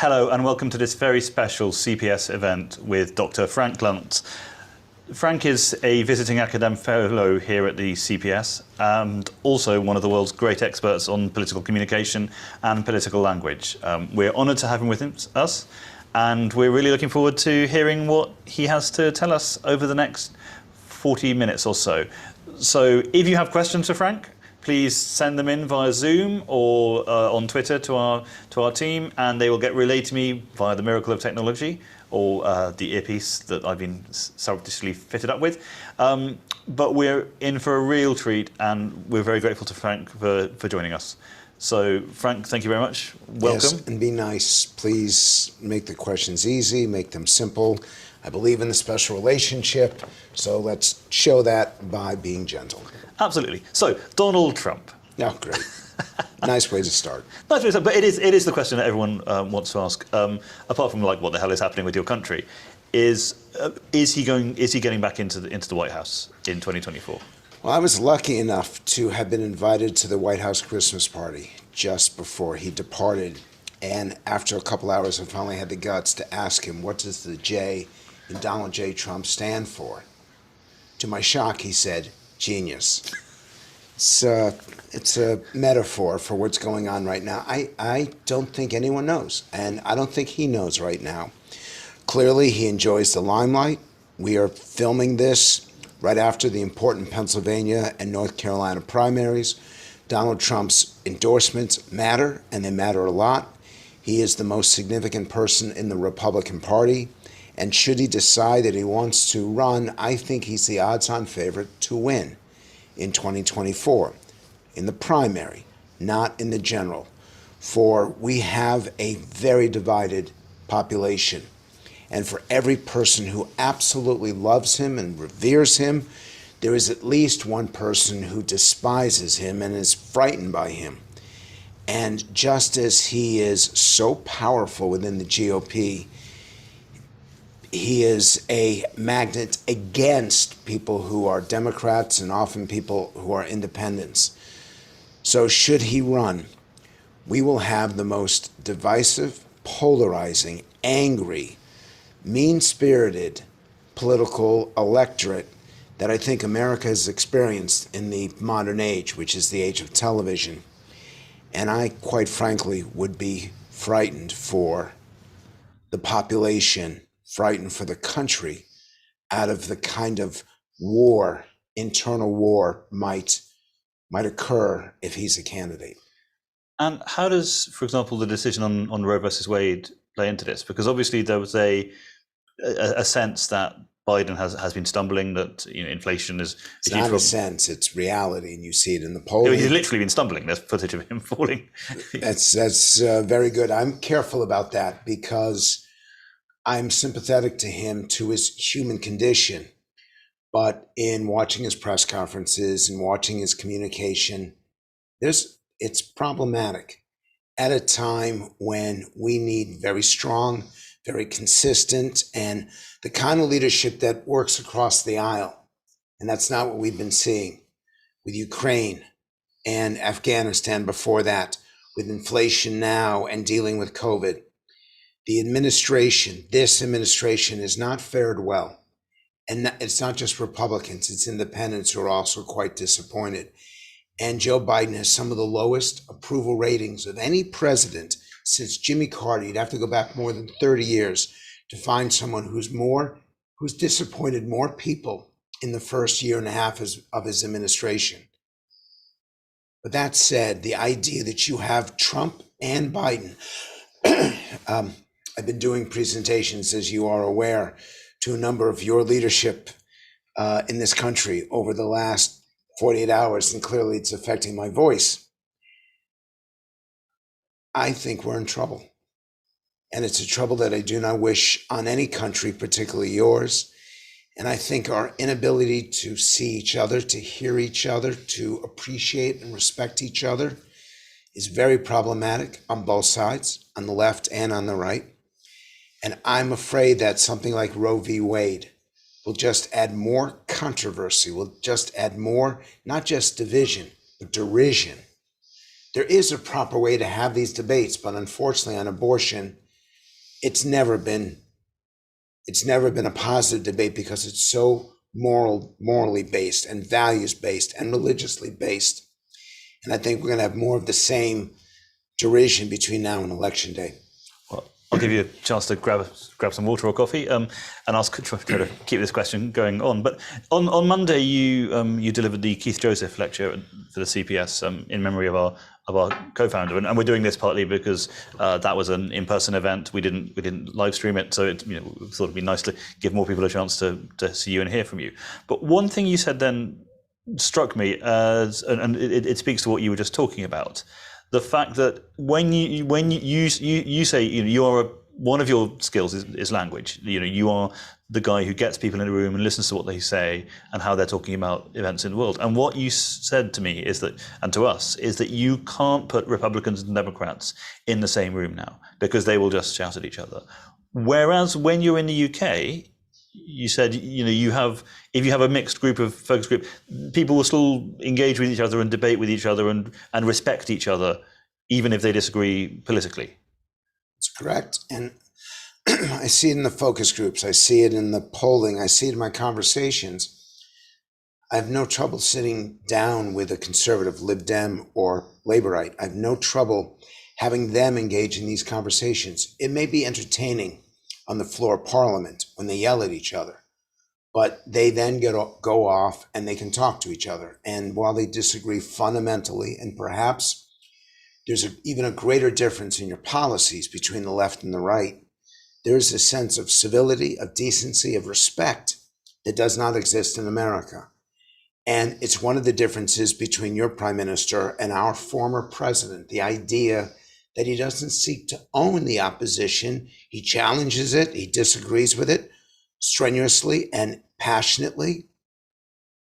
Hello and welcome to this very special CPS event with Dr Frank Luntz. Frank is a visiting academic fellow here at the CPS and also one of the world's great experts on political communication and political language. We're honoured to have him with us, and we're really looking forward to hearing what he has to tell us over the next 40 minutes or so. So if you have questions for Frank, please send them in via Zoom or on Twitter to our team, and they will get relayed to me via the miracle of technology or the earpiece that I've been surreptitiously fitted up with. But we're in for a real treat, and we're very grateful to Frank for joining us. So, Frank, thank you very much. Welcome. Yes, and be nice. Please make the questions easy, make them simple. I believe in the special relationship, so let's show that by being gentle. Absolutely. So, Donald Trump. Oh, great. Nice way to start. Nice way to start, but it is the question that everyone wants to ask. Apart from like, what the hell is happening with your country? Is he getting back into the White House in 2024? Well, I was lucky enough to have been invited to the White House Christmas party just before he departed, and after a couple hours, I finally had the guts to ask him, what does the J in Donald J. Trump stand for? To my shock, he said, genius. It's a metaphor for what's going on right now. I don't think anyone knows, and I don't think he knows right now. Clearly, he enjoys the limelight. We are filming this right after the important Pennsylvania and North Carolina primaries. Donald Trump's endorsements matter, and they matter a lot. He is the most significant person in the Republican Party, and should he decide that he wants to run, I think he's the odds-on favorite to win in 2024, in the primary, not in the general. For we have a very divided population. And for every person who absolutely loves him and reveres him, there is at least one person who despises him and is frightened by him. And just as he is so powerful within the GOP, he is a magnet against people who are Democrats and often people who are independents. So should he run, we will have the most divisive, polarizing, angry, mean-spirited political electorate that I think America has experienced in the modern age, which is the age of television. And I, quite frankly, would be frightened for the population, frightened for the country, out of the kind of war, internal war might occur if he's a candidate. And how does, for example, the decision on Roe versus Wade play into this? Because obviously there was a sense that Biden has been stumbling, that inflation is... It's not a sense, it's reality, and you see it in the polling. He's literally been stumbling. There's footage of him falling. That's very good. I'm careful about that because I'm sympathetic to him, to his human condition. But in watching his press conferences and watching his communication, it's problematic at a time when we need very strong, very consistent, and the kind of leadership that works across the aisle. And that's not what we've been seeing with Ukraine and Afghanistan before that, with inflation now and dealing with COVID. The administration, this administration, has not fared well. And it's not just Republicans, it's independents who are also quite disappointed. And Joe Biden has some of the lowest approval ratings of any president since Jimmy Carter. You'd have to go back more than 30 years to find someone who's disappointed more people in the first year and a half of his administration. But that said, the idea that you have Trump and Biden, I've been doing presentations, as you are aware, to a number of your leadership in this country over the last 48 hours, and clearly it's affecting my voice. I think we're in trouble. And it's a trouble that I do not wish on any country, particularly yours. And I think our inability to see each other, to hear each other, to appreciate and respect each other is very problematic on both sides, on the left and on the right. And I'm afraid that something like Roe v. Wade will just add more controversy, will just add more, not just division, but derision. There is a proper way to have these debates, but unfortunately on abortion, it's never been a positive debate because it's so morally based and values based and religiously based. And I think we're going to have more of the same derision between now and Election Day. Well, I'll give you a chance to grab some water or coffee, and I'll try to keep this question going on. But on Monday, you delivered the Keith Joseph lecture for the CPS in memory of our co-founder, and we're doing this partly because that was an in-person event. We didn't live stream it, so we thought it'd be nice to give more people a chance to see you and hear from you. But one thing you said then struck me as, and it speaks to what you were just talking about. The fact that when you say you are one of your skills is language. You are the guy who gets people in a room and listens to what they say and how they're talking about events in the world. And what you said to me is that, and to us, is that you can't put Republicans and Democrats in the same room now because they will just shout at each other. Whereas when you're in the UK, you said if you have a mixed group of focus group, people will still engage with each other and debate with each other and respect each other, even if they disagree politically. That's correct. And I see it in the focus groups. I see it in the polling. I see it in my conversations. I have no trouble sitting down with a conservative, Lib Dem or Laborite. I have no trouble having them engage in these conversations. It may be entertaining on the floor of Parliament when they yell at each other, but they then go off and they can talk to each other. And while they disagree fundamentally, and perhaps there's even a greater difference in your policies between the left and the right, there's a sense of civility, of decency, of respect that does not exist in America. And it's one of the differences between your prime minister and our former president, the idea that he doesn't seek to own the opposition. He challenges it, he disagrees with it strenuously and passionately,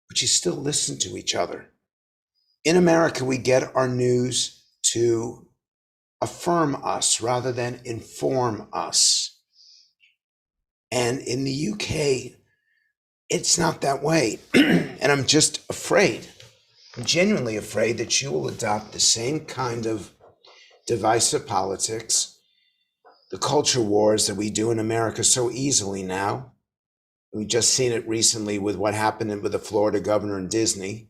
but you still listen to each other. In America, we get our news to affirm us rather than inform us. And in the UK, it's not that way. And I'm just afraid, I'm genuinely afraid that you will adopt the same kind of divisive politics, the culture wars that we do in America so easily now. We've just seen it recently with what happened with the Florida governor and Disney.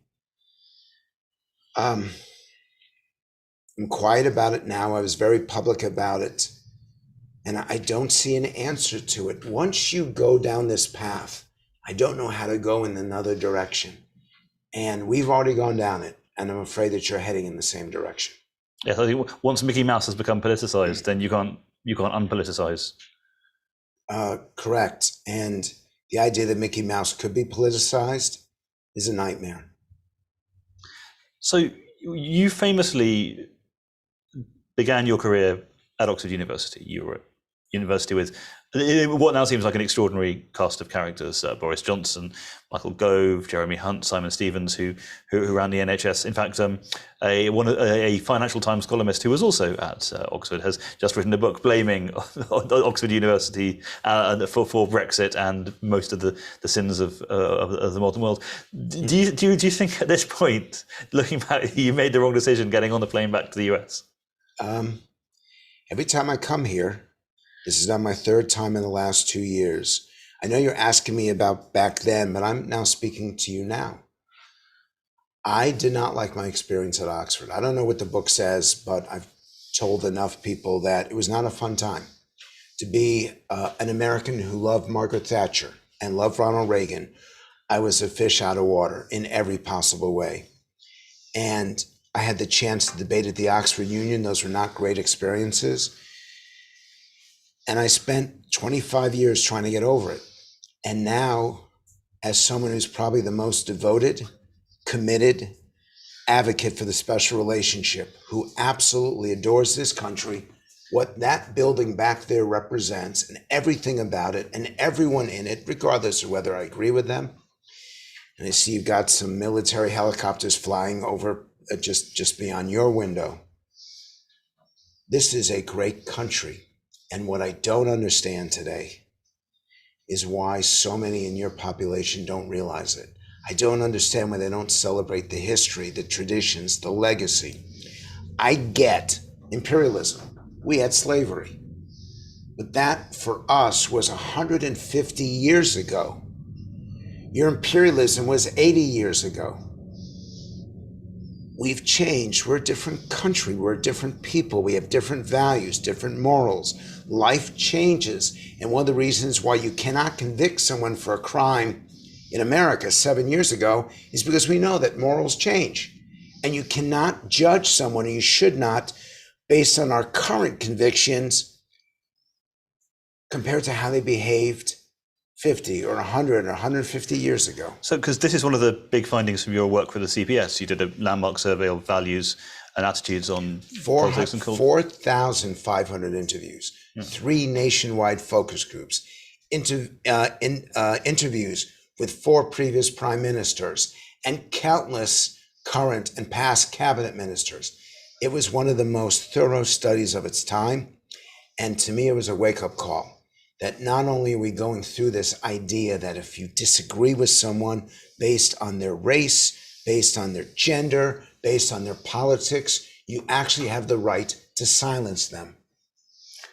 I'm quiet about it now. I was very public about it. And I don't see an answer to it. Once you go down this path, I don't know how to go in another direction. And we've already gone down it. And I'm afraid that you're heading in the same direction. Yes, I think once Mickey Mouse has become politicized, then you can't unpoliticize. Correct. And the idea that Mickey Mouse could be politicized is a nightmare. So you famously began your career at Oxford University. You were at university with what now seems like an extraordinary cast of characters: Boris Johnson, Michael Gove, Jeremy Hunt, Simon Stevens, who ran the NHS. In fact, a Financial Times columnist who was also at Oxford has just written a book blaming Oxford University for Brexit and most of the sins of the modern world. Do you think at this point, looking back, you made the wrong decision getting on the plane back to the US? Every time I come here, this is now my third time in the last 2 years. I know you're asking me about back then, but I'm now speaking to you now. I did not like my experience at Oxford. I don't know what the book says, but I've told enough people that it was not a fun time. To be an American who loved Margaret Thatcher and loved Ronald Reagan, I was a fish out of water in every possible way. And I had the chance to debate at the Oxford Union. Those were not great experiences. And I spent 25 years trying to get over it. And now, as someone who's probably the most devoted, committed advocate for the special relationship, who absolutely adores this country, what that building back there represents and everything about it and everyone in it, regardless of whether I agree with them. And I see you've got some military helicopters flying over just beyond your window. This is a great country. And what I don't understand today is why so many in your population don't realize it. I don't understand why they don't celebrate the history, the traditions, the legacy. I get imperialism. We had slavery. But that for us was 150 years ago. Your imperialism was 80 years ago. We've changed. We're a different country. We're a different people. We have different values, different morals. Life changes. And one of the reasons why you cannot convict someone for a crime in America 7 years ago is because we know that morals change. And you cannot judge someone, and you should not, based on our current convictions compared to how they behaved 50 or 100 or 150 years ago. So, because this is one of the big findings from your work for the CPS, you did a landmark survey of values and attitudes on politics and culture. 4,500 interviews, 3 nationwide focus groups, interviews with 4 previous prime ministers, and countless current and past cabinet ministers. It was one of the most thorough studies of its time. And to me, it was a wake-up call that not only are we going through this idea that if you disagree with someone based on their race, based on their gender, based on their politics, you actually have the right to silence them.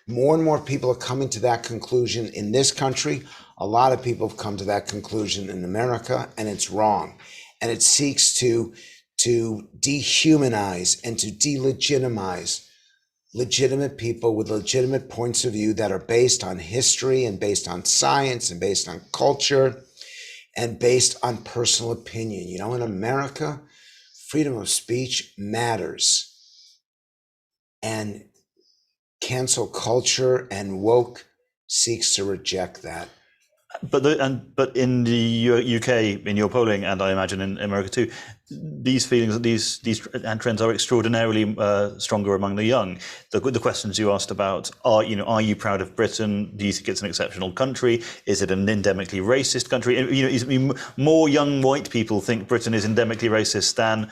More and more people are coming to that conclusion in this country. A lot of people have come to that conclusion in America, and it's wrong. And it seeks to dehumanize and to delegitimize legitimate people with legitimate points of view that are based on history and based on science and based on culture and based on personal opinion. You know, in America, freedom of speech matters. And cancel culture and woke seeks to reject that. But in the UK, in your polling, and I imagine in America too, these feelings, these trends are extraordinarily stronger among the young. The questions you asked about are you proud of Britain? Do you think it's an exceptional country? Is it an endemically racist country? More young white people think Britain is endemically racist than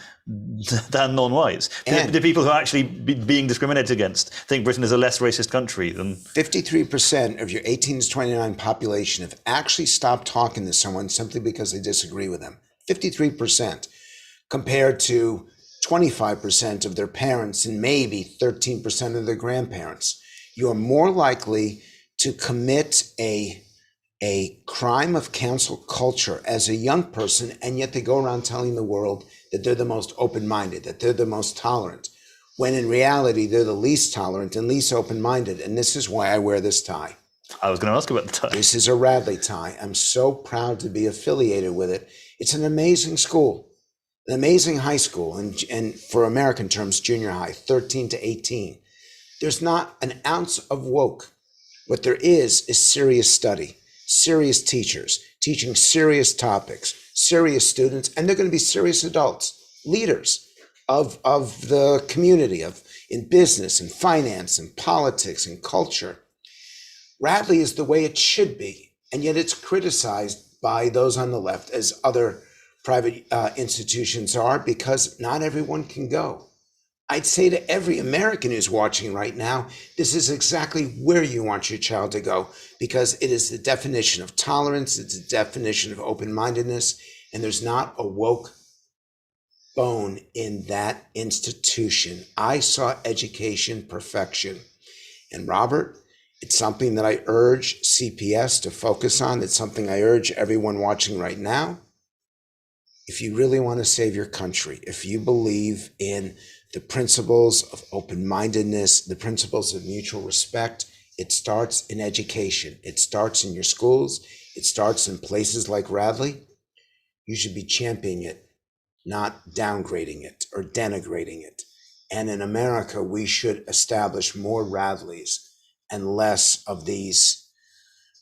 non-whites. The people who are actually being discriminated against think Britain is a less racist country than 53% of your 18 to 29 population have actually stopped talking to someone simply because they disagree with them. 53%. Compared to 25% of their parents and maybe 13% of their grandparents. You are more likely to commit a crime of cancel culture as a young person, and yet they go around telling the world that they're the most open-minded, that they're the most tolerant, when in reality they're the least tolerant and least open-minded. And this is why I wear this tie. I was going to ask about the tie. This is a Radley tie. I'm so proud to be affiliated with it. It's an amazing school. An amazing high school, and for American terms, junior high, 13 to 18. There's not an ounce of woke. What there is serious study, serious teachers, teaching serious topics, serious students, and they're going to be serious adults, leaders of the community, in business and finance and politics and culture. Radley is the way it should be, and yet it's criticized by those on the left as other private institutions are, because not everyone can go. I'd say to every American who's watching right now, this is exactly where you want your child to go, because it is the definition of tolerance, it's the definition of open-mindedness, and there's not a woke bone in that institution. I saw education perfection. And Robert, it's something that I urge CPS to focus on. It's something I urge everyone watching right now. If you really want to save your country, if you believe in the principles of open-mindedness, the principles of mutual respect, it starts in education. It starts in your schools. It starts in places like Radley. You should be championing it, not downgrading it or denigrating it. And in America, we should establish more Radleys and less of these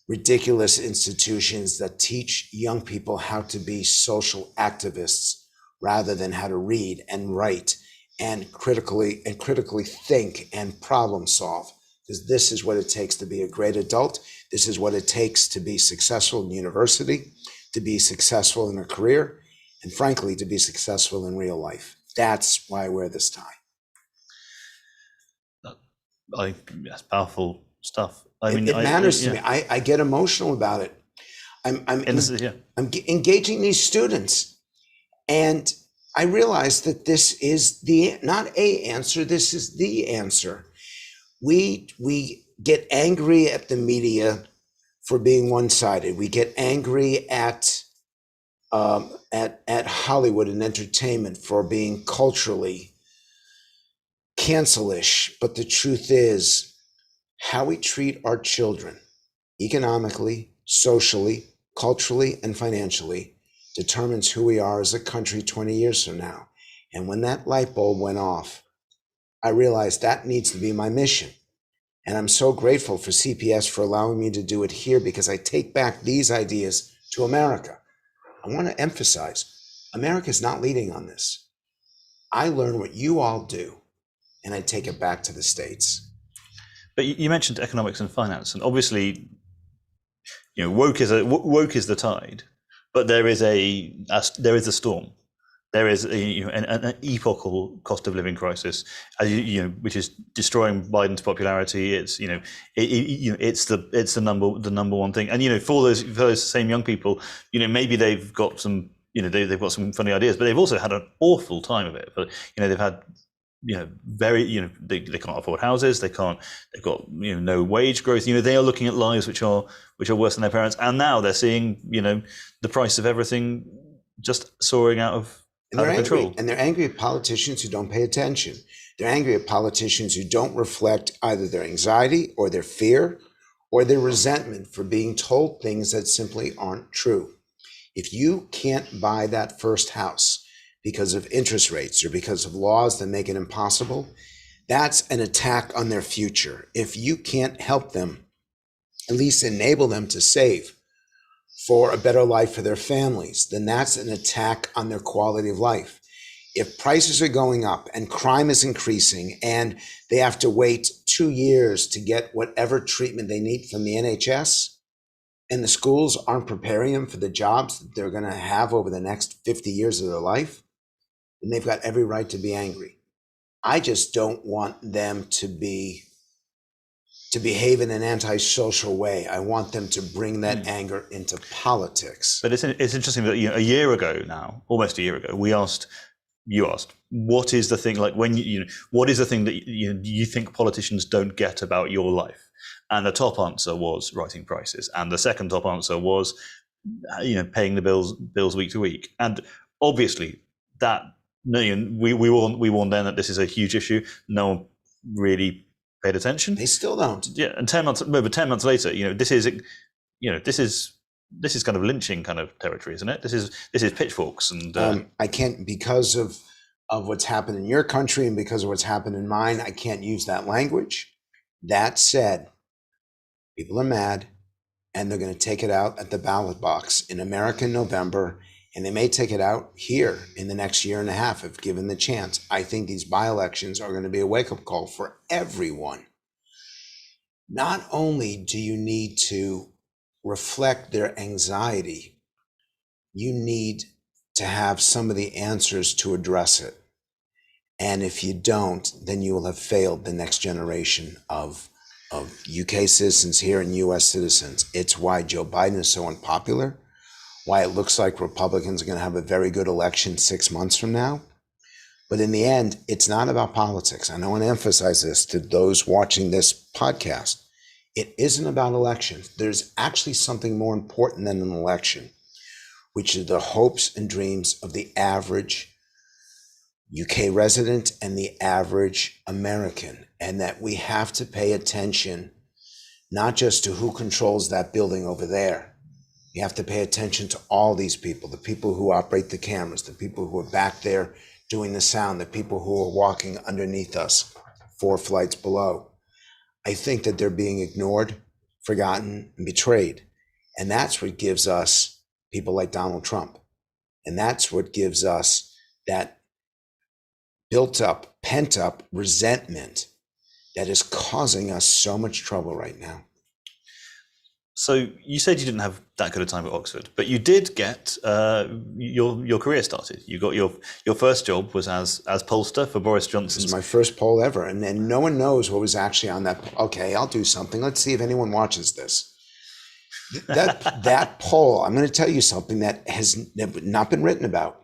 ridiculous institutions that teach young people how to be social activists rather than how to read and write and critically think and problem solve. Because this is what it takes to be a great adult. This is what it takes to be successful in university, to be successful in a career, and frankly, to be successful in real life. That's why I wear this tie. I think that's powerful stuff. It matters to me. I get emotional about it. I'm engaging these students, and I realize that this is not a answer. This is the answer. We get angry at the media for being one-sided. We get angry at Hollywood and entertainment for being culturally cancelish. But the truth is, how we treat our children, economically, socially, culturally, and financially, determines who we are as a country 20 years from now. And when that light bulb went off, I realized that needs to be my mission. And I'm so grateful for CPS for allowing me to do it here, because I take back these ideas to America. I want to emphasize, America's not leading on this. I learn what you all do, and I take it back to the States. But you mentioned economics and finance, and obviously, woke is the tide, but there is a storm. There is an epochal cost of living crisis, which is destroying Biden's popularity. It's it's the number one thing. And for those same young people, maybe they've got some they've got some funny ideas, but they've also had an awful time of it. But they've had very they can't afford houses. They've got no wage growth. They are looking at lives which are worse than their parents, and now they're seeing the price of everything just soaring out of control. And they're angry at politicians who don't pay attention. They're angry at politicians who don't reflect either their anxiety or their fear or their resentment for being told things that simply aren't true. If you can't buy that first house because of interest rates or because of laws that make it impossible, that's an attack on their future. If you can't help them, at least enable them to save for a better life for their families, then that's an attack on their quality of life. If prices are going up and crime is increasing and they have to wait 2 years to get whatever treatment they need from the NHS, and the schools aren't preparing them for the jobs that they're going to have over the next 50 years of their life, then they've got every right to be angry. I just don't want them to behave in an antisocial way. I want them to bring that anger into politics. But it's interesting that a year ago now, almost a year ago, you asked, what is the thing, like when what is the thing that you think politicians don't get about your life? And the top answer was rising prices, and the second top answer was paying the bills week to week. And obviously that we warned then that this is a huge issue. No one really paid attention. They still don't. Yeah, and 10 months later, this is kind of lynching kind of territory, isn't it? This is pitchforks, and I can't, because of what's happened in your country and because of what's happened in mine, I can't use that language. That said, people are mad, and they're going to take it out at the ballot box in America in November, and they may take it out here in the next year and a half if given the chance. I think these by-elections are going to be a wake-up call for everyone. Not only do you need to reflect their anxiety, you need to have some of the answers to address it. And if you don't, then you will have failed the next generation of UK citizens here and US citizens. It's why Joe Biden is so unpopular, why it looks like Republicans are going to have a very good election 6 months from now. But in the end, it's not about politics. And I want to emphasize this to those watching this podcast. It isn't about elections. There's actually something more important than an election, which is the hopes and dreams of the average UK resident and the average American, and that we have to pay attention not just to who controls that building over there. You have to pay attention to all these people, the people who operate the cameras, the people who are back there doing the sound, the people who are walking underneath us 4 flights below. I think that they're being ignored, forgotten, and betrayed. And that's what gives us people like Donald Trump. And that's what gives us that built up, pent up resentment that is causing us so much trouble right now. So you said you didn't have that good a time at Oxford, but you did get your career started. You got your first job was as pollster for Boris Johnson. It was my first poll ever, and then no one knows what was actually on that. Okay, I'll do something. Let's see if anyone watches this. That poll, I'm going to tell you something that has not been written about.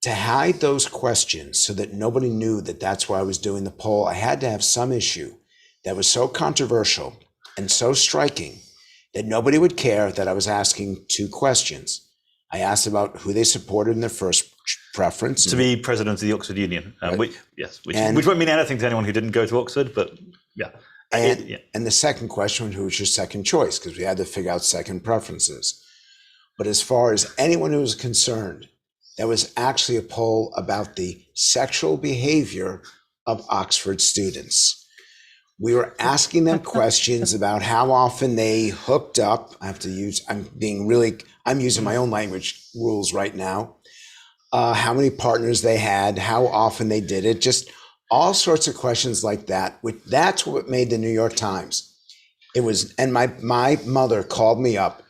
To hide those questions so that nobody knew that that's why I was doing the poll, I had to have some issue that was so controversial and so striking that nobody would care that I was asking two questions. I asked about who they supported in their first preference. To be president of the Oxford Union, Right. which won't mean anything to anyone who didn't go to Oxford, but yeah. And the second question, who was your second choice? Because we had to figure out second preferences. But as far as anyone who was concerned, there was actually a poll about the sexual behavior of Oxford students. We were asking them questions about how often they hooked up. I'm using my own language rules right now. How many partners they had, how often they did it, just all sorts of questions like that. That's what made the New York Times. And my mother called me up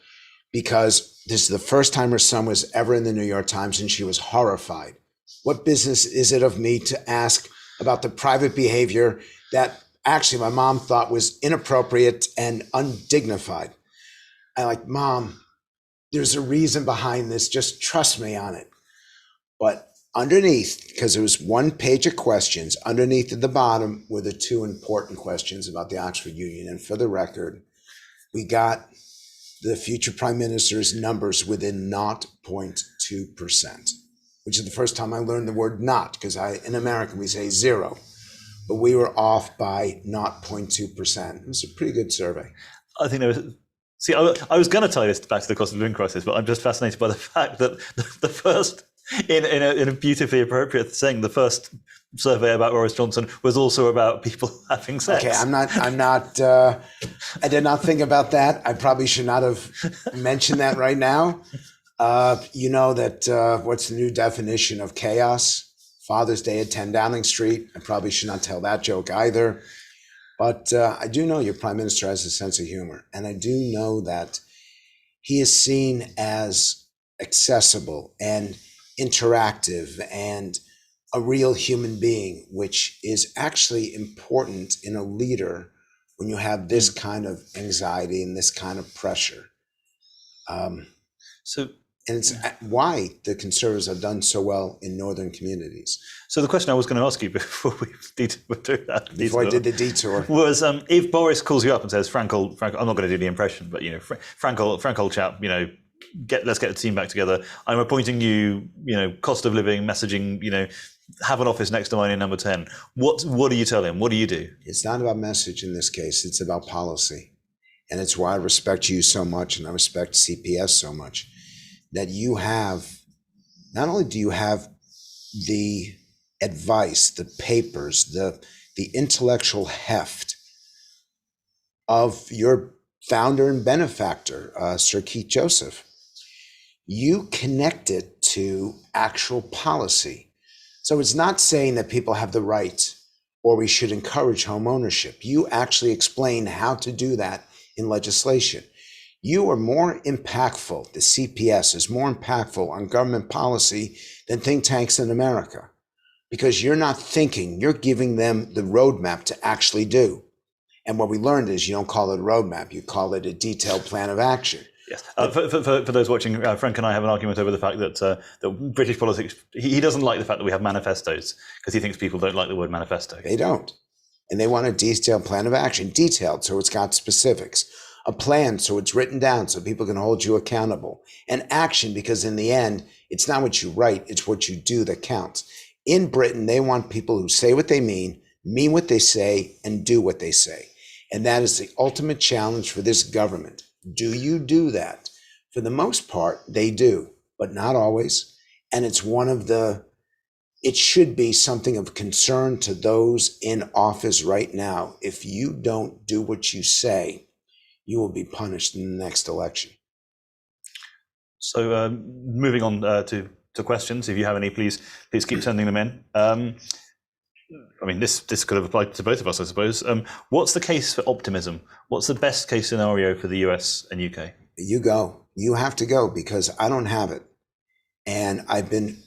because this is the first time her son was ever in the New York Times, and she was horrified. What business is it of me to ask about the private behavior that actually my mom thought was inappropriate and undignified? I'm like, Mom, there's a reason behind this. Just trust me on it. But underneath, because it was one page of questions, underneath at the bottom were the two important questions about the Oxford Union. And for the record, we got the future prime minister's numbers within 0.2%, which is the first time I learned the word not, because in American we say zero, but we were off by 0.2%. It was a pretty good survey. I think there was. See, I was going to tie this back to the cost of living crisis, but I'm just fascinated by the fact that the first, in a beautifully appropriate thing, the first survey about Boris Johnson was also about people having sex. Okay, I did not think about that. I probably should not have mentioned that right now. You know that what's the new definition of chaos? Father's Day at 10 Downing Street. I probably should not tell that joke either. But I do know your prime minister has a sense of humor. And I do know that he is seen as accessible and interactive and a real human being, which is actually important in a leader when you have this kind of anxiety and this kind of pressure. And it's why the Conservatives have done so well in northern communities. So the question I was going to ask you before we did that, before I did the detour, was if Boris calls you up and says, Frank, I'm not going to do the impression, but Frank, old chap, let's get the team back together. I'm appointing you, cost of living, messaging, have an office next to mine in number 10. What do you tell him? What do you do? It's not about message in this case. It's about policy. And it's why I respect you so much and I respect CPS so much, that you have, not only do you have the advice, the papers, the intellectual heft of your founder and benefactor, Sir Keith Joseph, you connect it to actual policy. So it's not saying that people have the right or we should encourage home ownership. You actually explain how to do that in legislation. You are more impactful, the CPS is more impactful on government policy than think tanks in America, because you're not thinking, you're giving them the roadmap to actually do. And what we learned is you don't call it a roadmap, you call it a detailed plan of action. Yes. For those watching, Frank and I have an argument over the fact that British politics, he doesn't like the fact that we have manifestos because he thinks people don't like the word manifesto. They don't. And they want a detailed plan of action, detailed so it's got specifics, a plan so it's written down so people can hold you accountable, and action because in the end, it's not what you write, it's what you do that counts. In Britain, they want people who say what they mean what they say, and do what they say. And that is the ultimate challenge for this government. Do you do that? For the most part, they do, but not always. And it's it should be something of concern to those in office right now. If you don't do what you say, you will be punished in the next election. So moving on to questions, if you have any, please keep sending them in. This could have applied to both of us, I suppose. What's the case for optimism? What's the best case scenario for the US and UK? You go. You have to go because I don't have it. And I've been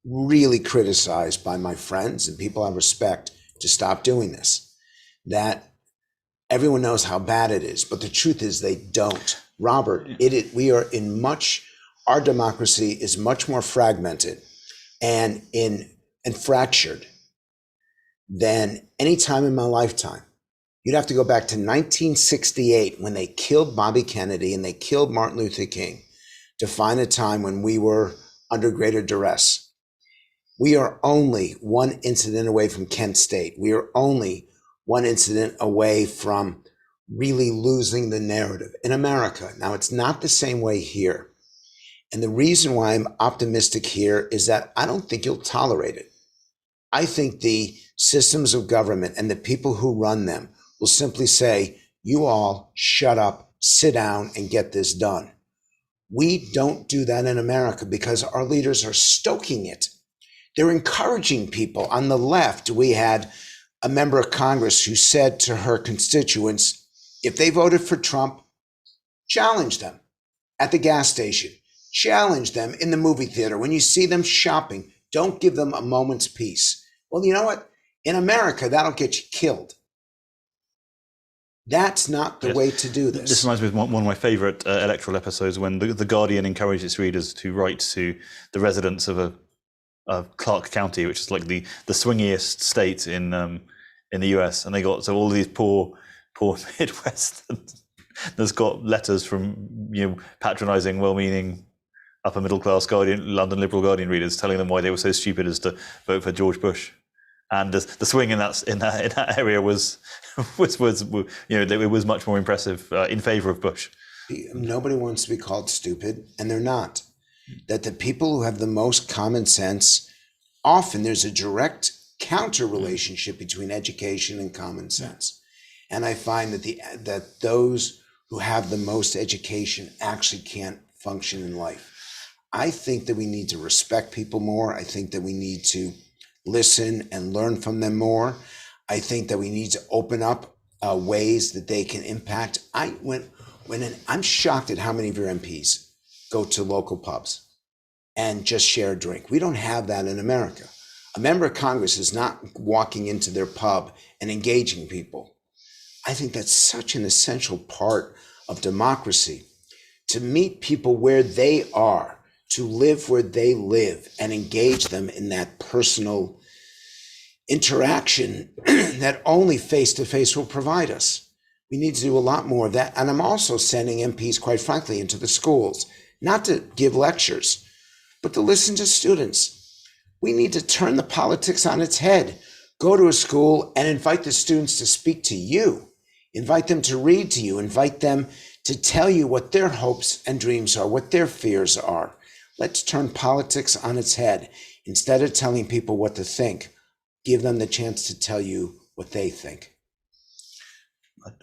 really criticized by my friends and people I respect to stop doing this. That everyone knows how bad it is, but the truth is they don't. Robert, our democracy is much more fragmented and fractured than any time in my lifetime. You'd have to go back to 1968 when they killed Bobby Kennedy and they killed Martin Luther King to find a time when we were under greater duress. We are only one incident away from Kent State. We are only one incident away from really losing the narrative in America. Now, it's not the same way here. And the reason why I'm optimistic here is that I don't think you'll tolerate it. I think the systems of government and the people who run them will simply say, you all shut up, sit down, and get this done. We don't do that in America because our leaders are stoking it. They're encouraging people. On the left, we had a member of Congress who said to her constituents, if they voted for Trump, challenge them at the gas station, challenge them in the movie theater. When you see them shopping, don't give them a moment's peace. Well, you know what? In America, that'll get you killed. That's not the way to do this. This reminds me of one of my favourite electoral episodes when the Guardian encouraged its readers to write to the residents of Clark County, which is like the swingiest state in the US, and they got all these poor Midwesterners got letters from patronising, well-meaning, upper middle class London Liberal Guardian readers telling them why they were so stupid as to vote for George Bush. And the swing in that area was it was much more impressive in favour of Bush. Nobody wants to be called stupid, and they're not. That the people who have the most common sense, often there's a direct counter relationship between education and common sense. And I find that those who have the most education actually can't function in life. I think that we need to respect people more. I think that we need to listen and learn from them more. I think that we need to open up ways that they can impact. I'm shocked at how many of your MPs go to local pubs and just share a drink. We don't have that in America. A member of Congress is not walking into their pub and engaging people. I think that's such an essential part of democracy, to meet people where they are, to live where they live and engage them in that personal interaction that only face-to-face will provide us. We need to do a lot more of that. And I'm also sending MPs, quite frankly, into the schools, not to give lectures, but to listen to students. We need to turn the politics on its head. Go to a school and invite the students to speak to you. Invite them to read to you. Invite them to tell you what their hopes and dreams are, what their fears are. Let's turn politics on its head. Instead of telling people what to think, give them the chance to tell you what they think.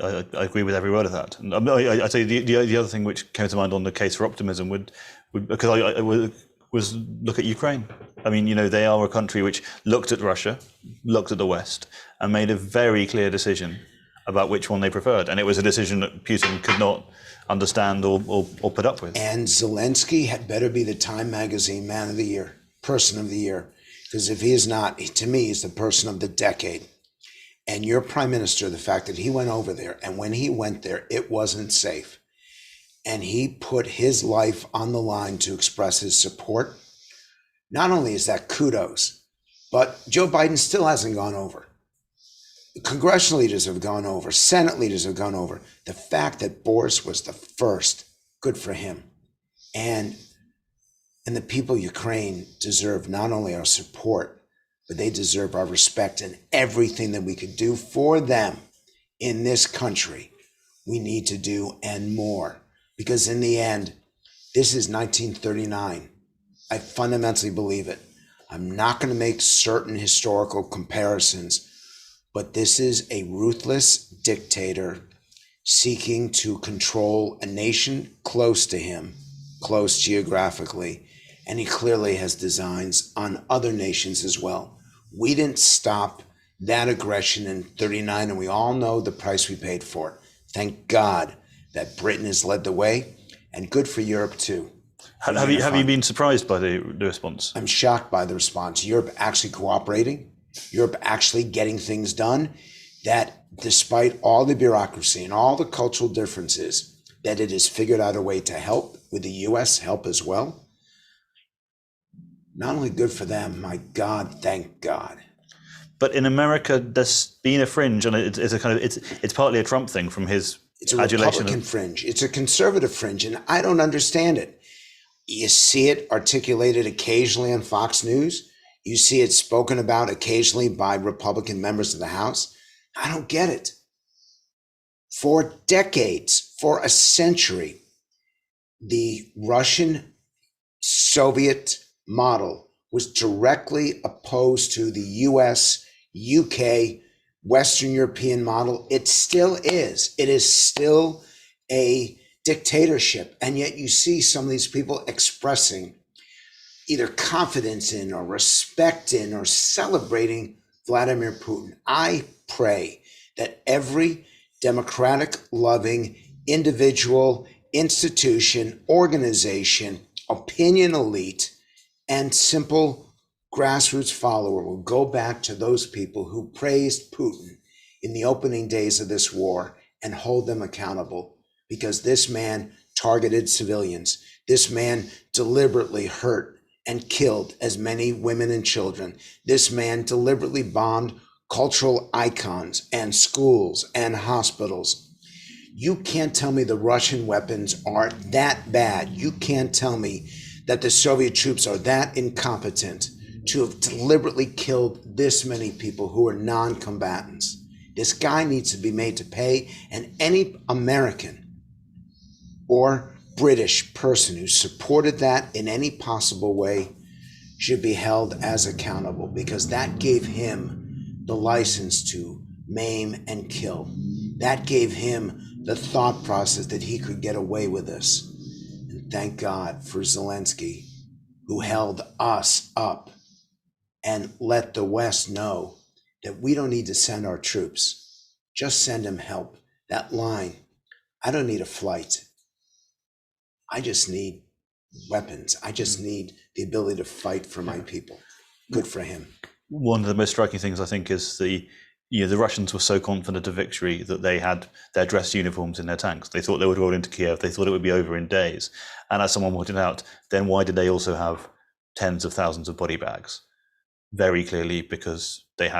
I agree with every word of that. And I tell you, the other thing which came to mind on the case for optimism would because I was look at Ukraine. I mean, they are a country which looked at Russia, looked at the West, and made a very clear decision about which one they preferred. And it was a decision that Putin could not understand or put up with. And Zelensky had better be the Time Magazine Man of the Year, Person of the Year. Because if he is not, to me, he's the person of the decade. And your prime minister, the fact that he went over there, and when he went there, it wasn't safe. And he put his life on the line to express his support. Not only is that kudos, but Joe Biden still hasn't gone over. The congressional leaders have gone over. Senate leaders have gone over. The fact that Boris was the first, good for him. And the people of Ukraine deserve not only our support, but they deserve our respect, and everything that we could do for them in this country, we need to do and more. Because in the end, this is 1939. I fundamentally believe it. I'm not going to make certain historical comparisons, but this is a ruthless dictator seeking to control a nation close to him, close geographically, and he clearly has designs on other nations as well. We didn't stop that aggression in 39, and we all know the price we paid for it. Thank God that Britain has led the way, and good for Europe too. Have you been surprised by the response? I'm shocked by the response. Europe actually cooperating, Europe actually getting things done, that despite all the bureaucracy and all the cultural differences, that it has figured out a way to help, with the US help as well. Not only good for them, my God, thank God. But in America, there's been a fringe, and it's a kind of it's partly a Trump thing from his It's a adulation Republican fringe. It's a conservative fringe, and I don't understand it. You see it articulated occasionally on Fox News. You see it spoken about occasionally by Republican members of the House. I don't get it. For decades, for a century, the Russian Soviet model was directly opposed to the US, UK, Western European model. It still is. It is still a dictatorship. And yet you see some of these people expressing either confidence in or respect in or celebrating Vladimir Putin. I pray that every democratic loving individual, institution, organization, opinion elite, and simple grassroots follower will go back to those people who praised Putin in the opening days of this war and hold them accountable, because this man targeted civilians. This man deliberately hurt and killed as many women and children. This man deliberately bombed cultural icons and schools and hospitals. You can't tell me the Russian weapons are that bad. You can't tell me that the Soviet troops are that incompetent to have deliberately killed this many people who are non-combatants. This guy needs to be made to pay, and any American or British person who supported that in any possible way should be held as accountable, because that gave him the license to maim and kill. That gave him the thought process that he could get away with this. And thank God for Zelensky, who held us up and let the West know that we don't need to send our troops. Just send them help. That line, I don't need a flight. I just need weapons. I just need the ability to fight for my people. Good for him. One of the most striking things, I think, is the Russians were so confident of victory that they had their dress uniforms in their tanks. They thought they would roll into Kiev. They thought it would be over in days. And as someone pointed out, then why did they also have tens of thousands of body bags? Very clearly because they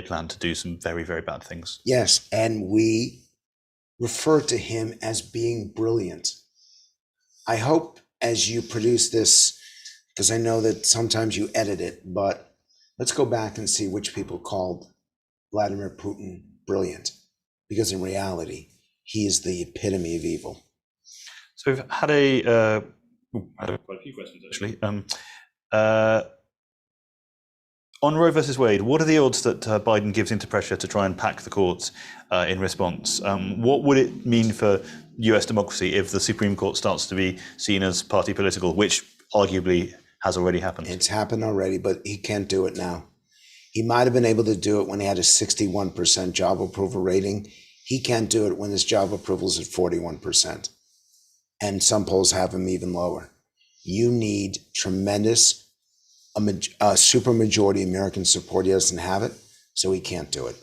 planned to do some very, very bad things. Yes, and we refer to him as being brilliant. I hope as you produce this, because I know that sometimes you edit it, but let's go back and see which people called Vladimir Putin brilliant, because in reality, he is the epitome of evil. So we've had quite a few questions actually. On Roe versus Wade, what are the odds that Biden gives into pressure to try and pack the courts in response? What would it mean for US democracy if the Supreme Court starts to be seen as party political, which arguably has already happened? It's happened already, but he can't do it now. He might have been able to do it when he had a 61% job approval rating. He can't do it when his job approval is at 41%. And some polls have him even lower. You need tremendous supermajority American support. He doesn't have it, so he can't do it.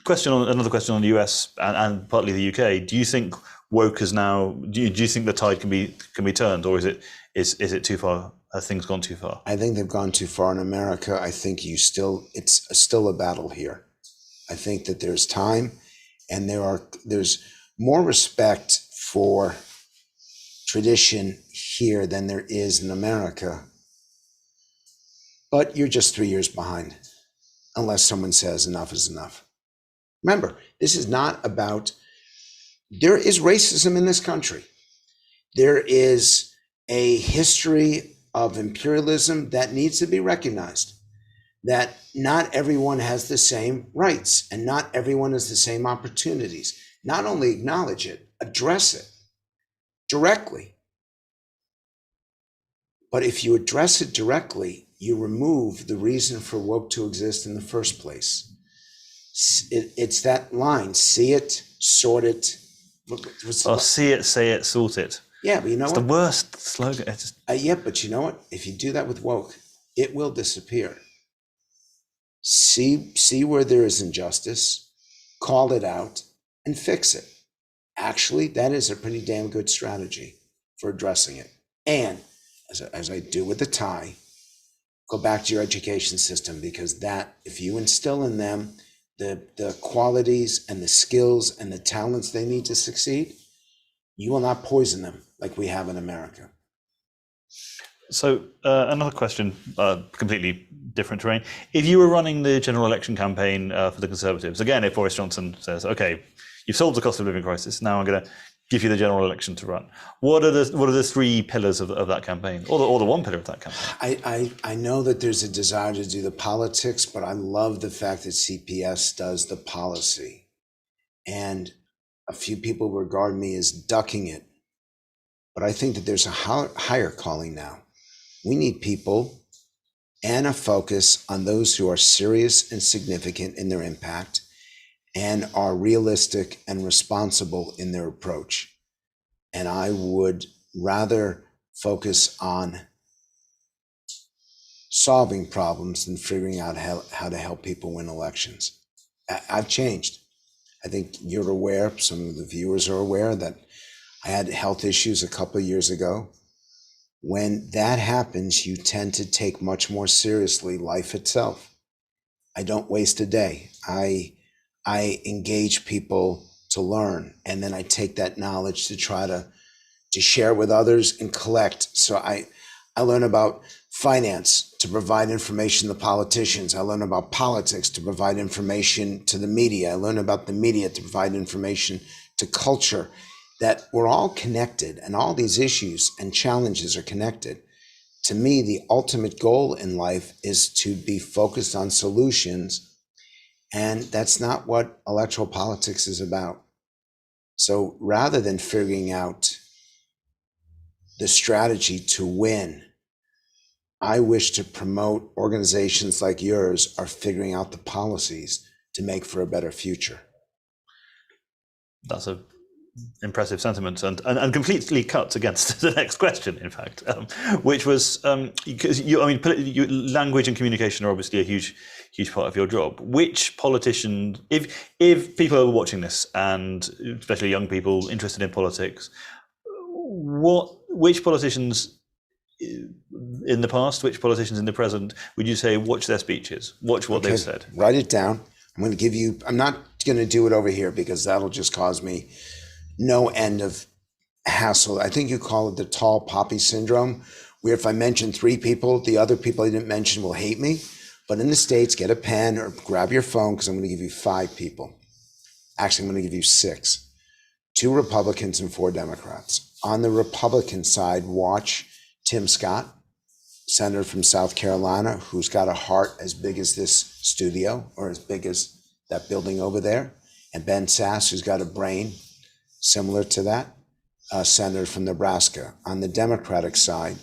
Another question on the US and partly the UK. Do you think woke is now? Do you think the tide can be turned, or is it too far? Have things gone too far? I think they've gone too far in America. I think it's still a battle here. I think that there's time, and there's more respect for tradition here than there is in America. But you're just 3 years behind, unless someone says enough is enough. Remember, this is not about, there is racism in this country. There is a history of imperialism that needs to be recognized, that not everyone has the same rights and not everyone has the same opportunities. Not only acknowledge it, address it directly. But if you address it directly, you remove the reason for woke to exist in the first place. It's that line, see it, sort it. See it, say it, sort it. Yeah, but you know it's what? The worst slogan. Yeah, but you know what? If you do that with woke, it will disappear. See where there is injustice, call it out, and fix it. Actually, that is a pretty damn good strategy for addressing it. And as I do with the tie, go back to your education system, because that, if you instill in them the qualities and the skills and the talents they need to succeed, you will not poison them like we have in America. So another question, completely different terrain. If you were running the general election campaign for the Conservatives, again, if Boris Johnson says, okay, you've solved the cost of living crisis, now I'm going to give you the general election to run. What are the three pillars of that campaign, or the one pillar of that campaign? I know that there's a desire to do the politics, but I love the fact that CPS does the policy. And a few people regard me as ducking it, but I think that there's a higher calling now. We need people and a focus on those who are serious and significant in their impact and are realistic and responsible in their approach. And I would rather focus on solving problems than figuring out how to help people win elections. I've changed. I think you're aware, some of the viewers are aware, that I had health issues a couple of years ago. When that happens, you tend to take much more seriously life itself. I don't waste a day. I engage people to learn, and then I take that knowledge to try to share with others and collect. So I learn about finance to provide information to politicians. I learn about politics to provide information to the media. I learn about the media to provide information to culture. That we're all connected, and all these issues and challenges are connected. To me, the ultimate goal in life is to be focused on solutions, and that's not what electoral politics is about. So rather than figuring out the strategy to win, I wish to promote organizations like yours are figuring out the policies to make for a better future. That's a impressive sentiment, and completely cuts against the next question, in fact, which was because language and communication are obviously a huge part of your job. Which politician, if people are watching this, and especially young people interested in politics, which politicians in the past, which politicians in the present, would you say watch their speeches, watch what they've said? Write it down. I'm going to give you, I'm not going to do it over here because that'll just cause me no end of hassle. I think you call it the tall poppy syndrome, where if I mention 3 people, the other people I didn't mention will hate me. But in the States, get a pen or grab your phone, because I'm going to give you 5 people. Actually, I'm going to give you 6. 2 Republicans and 4 Democrats. On the Republican side, watch Tim Scott, senator from South Carolina, who's got a heart as big as this studio, or as big as that building over there. And Ben Sasse, who's got a brain similar to that, senator from Nebraska. On the Democratic side,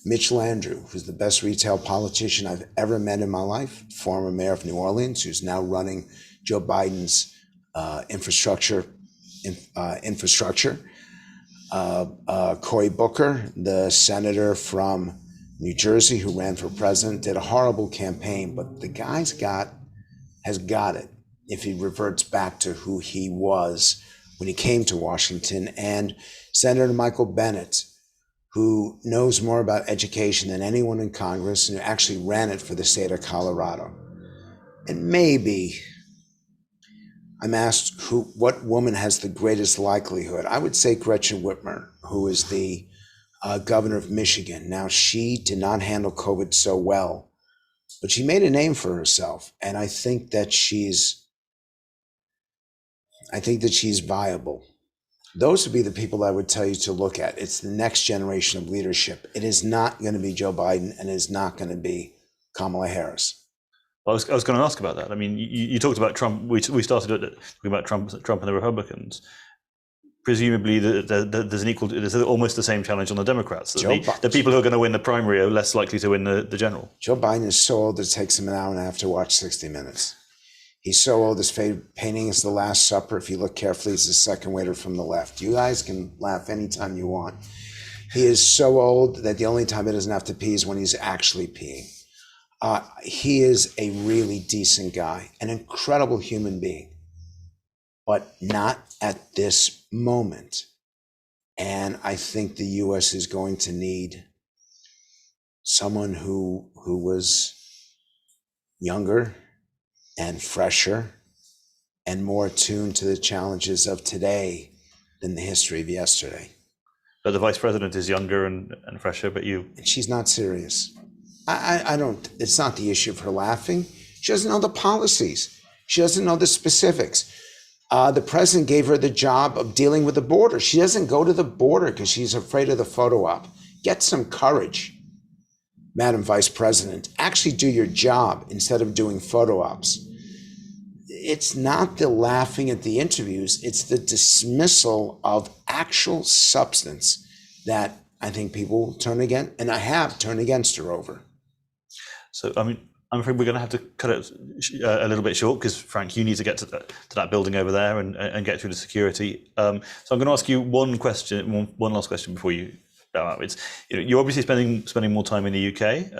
Mitch Landrieu, who's the best retail politician I've ever met in my life, former mayor of New Orleans, who's now running Joe Biden's infrastructure. Cory Booker, the senator from New Jersey who ran for president, did a horrible campaign, but the guy's has got it if he reverts back to who he was when he came to Washington. And Senator Michael Bennet, who knows more about education than anyone in Congress, and who actually ran it for the state of Colorado. And maybe I'm asked what woman has the greatest likelihood. I would say Gretchen Whitmer, who is the governor of Michigan. Now, she did not handle COVID so well, but she made a name for herself. And I think that she's viable. Those would be the people I would tell you to look at. It's the next generation of leadership. It is not going to be Joe Biden, and it is not going to be Kamala Harris. Well, I was going to ask about that. I mean, you talked about Trump. We started talking about Trump and the Republicans. Presumably, there's almost the same challenge on the Democrats. The people who are going to win the primary are less likely to win the general. Joe Biden is so old it takes him an hour and a half to watch 60 Minutes. He's so old, his favorite painting is The Last Supper. If you look carefully, it's the second waiter from the left. You guys can laugh anytime you want. He is so old that the only time he doesn't have to pee is when he's actually peeing. He is a really decent guy, an incredible human being, but not at this moment. And I think the U.S. is going to need someone who was younger and fresher and more attuned to the challenges of today than the history of yesterday. But the vice president is younger and fresher, but you... And she's not serious. I don't, it's not the issue of her laughing. She doesn't know the policies. She doesn't know the specifics. The president gave her the job of dealing with the border. She doesn't go to the border because she's afraid of the photo op. Get some courage, Madam Vice President. Actually do your job instead of doing photo ops. It's not the laughing at the interviews, it's the dismissal of actual substance that I think people turn against, and I have turned against her over. So, I mean, I'm afraid we're going to have to cut it a little bit short because, Frank, you need to get to that building over there and get through the security. So I'm going to ask you one last question before you bow out. It's, you're obviously spending more time in the UK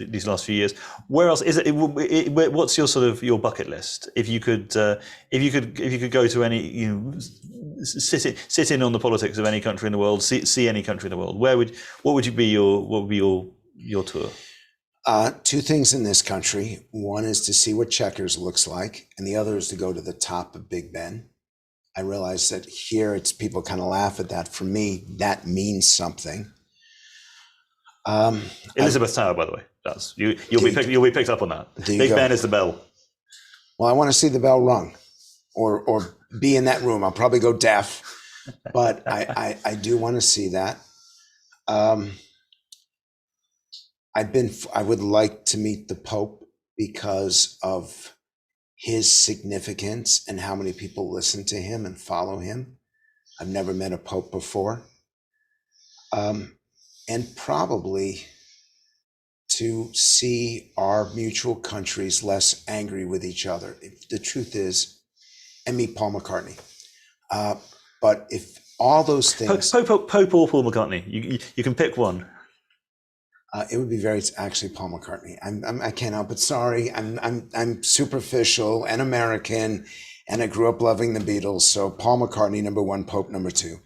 these last few years. Where else is it? What's your sort of your bucket list? If you could go to any, sit in on the politics of any country in the world, see any country in the world. What would be your tour? Two things in this country. One is to see what Chequers looks like, and the other is to go to the top of Big Ben. I realize that here people kind of laugh at that. For me, that means something. Elizabeth Tower, by the way, you'll be picked up on that. Big Ben is the bell. Well, I want to see the bell rung, or be in that room. I'll probably go deaf, but I do want to see that. I would like to meet the Pope because of his significance and how many people listen to him and follow him. I've never met a Pope before. And probably to see our mutual countries less angry with each other. The truth is, and meet Paul McCartney. But if all those things... Pope or Paul McCartney, you can pick one. It would be actually Paul McCartney. I can't help it. Sorry, I'm superficial and American, and I grew up loving the Beatles. So Paul McCartney, number one, Pope number two.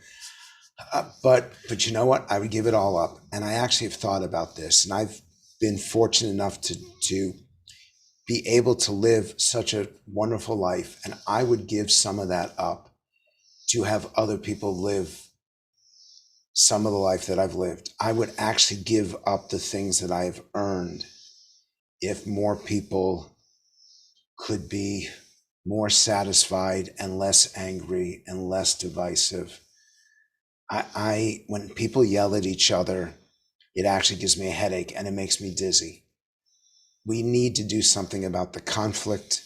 But you know what? I would give it all up. And I actually have thought about this, and I've been fortunate enough to be able to live such a wonderful life, and I would give some of that up to have other people live some of the life that I've lived. I would actually give up the things that I've earned if more people could be more satisfied and less angry and less divisive. When people yell at each other, it actually gives me a headache and it makes me dizzy. We need to do something about the conflict.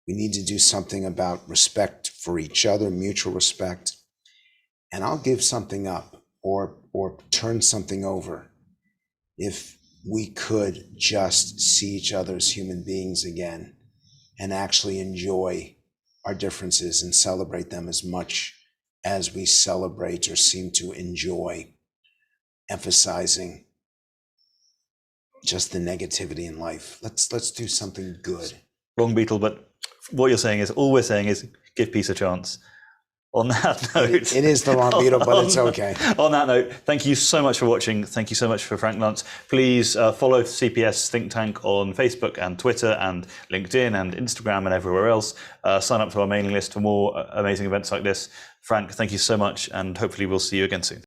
We need to do something about respect for each other, mutual respect. And I'll give something up or turn something over if we could just see each other as human beings again and actually enjoy our differences and celebrate them as much as we celebrate or seem to enjoy emphasizing just the negativity in life. Let's do something good. Wrong, Beetle, but all we're saying is give peace a chance. On that note, it is the wrong Beetle, but it's okay. On that note, thank you so much for watching. Thank you so much for Frank Luntz. Please follow CPS Think Tank on Facebook and Twitter and LinkedIn and Instagram and everywhere else. Sign up to our mailing list for more amazing events like this. Frank, thank you so much, and hopefully we'll see you again soon.